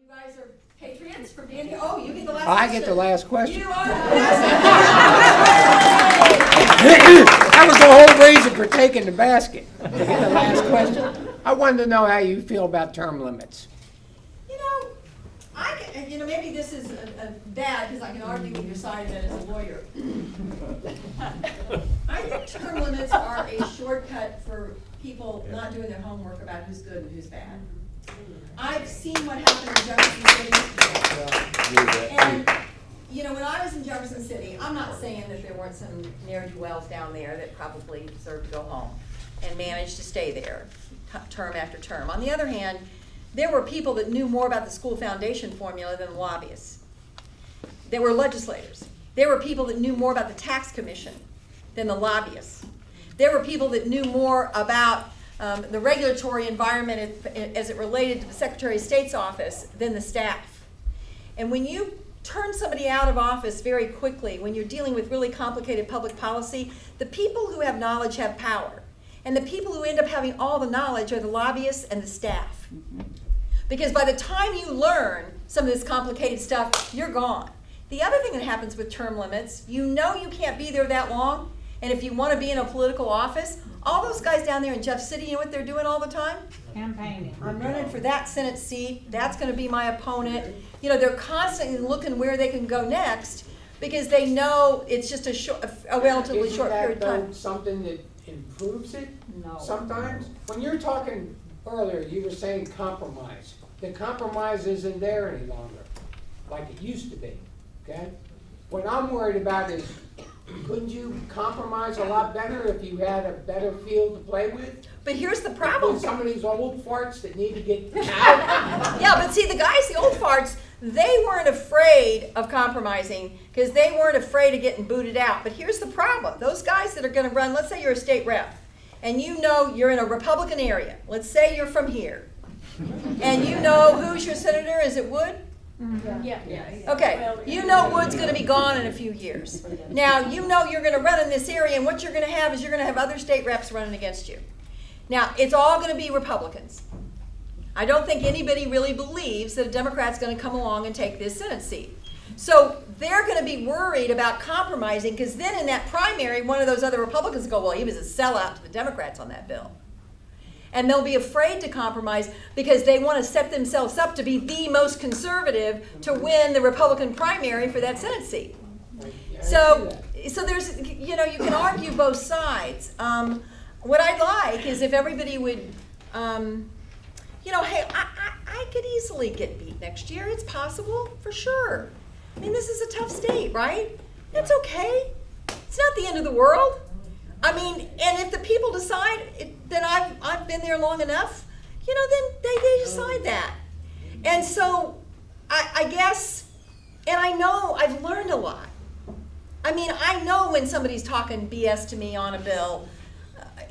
You guys are patriots for being here. Oh, you get the last I question. get the last question. You are the That was the whole reason for taking the basket, to get the last question. I wanted to know how you feel about term limits. maybe this is bad because I can argue with your side of it as a lawyer. I think term limits are a shortcut for people not doing their homework about who's good and who's bad. I've seen what happened in Jefferson City. And, when I was in Jefferson City, I'm not saying that there weren't some ne'er-do-wells down there that probably deserved to go home and managed to stay there term after term. On the other hand, there were people that knew more about the school foundation formula than lobbyists. There were legislators. There were people that knew more about the tax commission than the lobbyists. There were people that knew more about the regulatory environment as it related to the Secretary of State's office than the staff. And when you turn somebody out of office very quickly, when you're dealing with really complicated public policy, the people who have knowledge have power. And the people who end up having all the knowledge are the lobbyists and the staff. Because by the time you learn some of this complicated stuff, you're gone. The other thing that happens with term limits, you can't be there that long, and if you want to be in a political office, all those guys down there in Jeff City, you know what they're doing all the time? Campaigning. I'm running for that Senate seat, that's going to be my opponent. They're constantly looking where they can go next because they know it's just a relatively short period of time. Isn't that something that improves it? No. Sometimes? When you're talking earlier, you were saying compromise. The compromise isn't there any longer, like it used to be, okay? What I'm worried about is, couldn't you compromise a lot better if you had a better field to play with? But here's the problem. With some of these old farts that need to get out. Yeah, but see, the old farts, they weren't afraid of compromising because they weren't afraid of getting booted out. But here's the problem. Those guys that are going to run, let's say you're a state rep, and you're in a Republican area. Let's say you're from here. And who's your senator? Is it Wood? Yeah. Okay, Wood's going to be gone in a few years. Now, you're going to run in this area, and what you're going to have is you're going to have other state reps running against you. Now, it's all going to be Republicans. I don't think anybody really believes that a Democrat's going to come along and take this Senate seat. So they're going to be worried about compromising because then in that primary, one of those other Republicans go, well, he was a sellout to the Democrats on that bill. And they'll be afraid to compromise because they want to set themselves up to be the most conservative to win the Republican primary for that Senate seat. So there's, you can argue both sides. What I'd like is if everybody would, hey, I could easily get beat next year. It's possible, for sure. I mean, this is a tough state, right? It's okay. It's not the end of the world. I mean, and if the people decide that I've been there long enough, then they decide that. And so I guess, and I know I've learned a lot. I mean, I know when somebody's talking BS to me on a bill,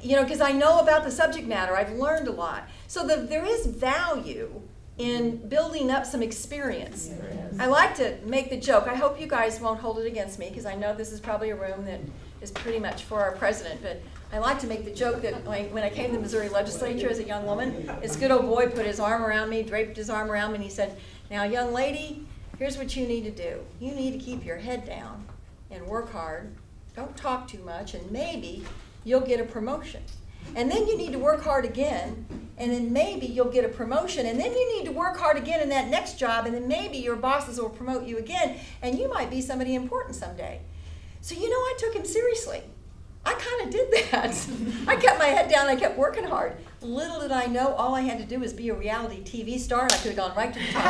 because I know about the subject matter. I've learned a lot. So there is value in building up some experience. I like to make the joke. I hope you guys won't hold it against me because I know this is probably a room that is pretty much for our president, but I like to make the joke that when I came to the Missouri legislature as a young woman, this good old boy put his arm around me, draped his arm around me, and he said, now, young lady, here's what you need to do. You need to keep your head down and work hard. Don't talk too much, and maybe you'll get a promotion. And then you need to work hard again, and then maybe you'll get a promotion, and then you need to work hard again in that next job, and then maybe your bosses will promote you again, and you might be somebody important someday. So I took him seriously. I kind of did that. I kept my head down, I kept working hard. Little did I know, all I had to do was be a reality TV star, and I could have gone right to the top.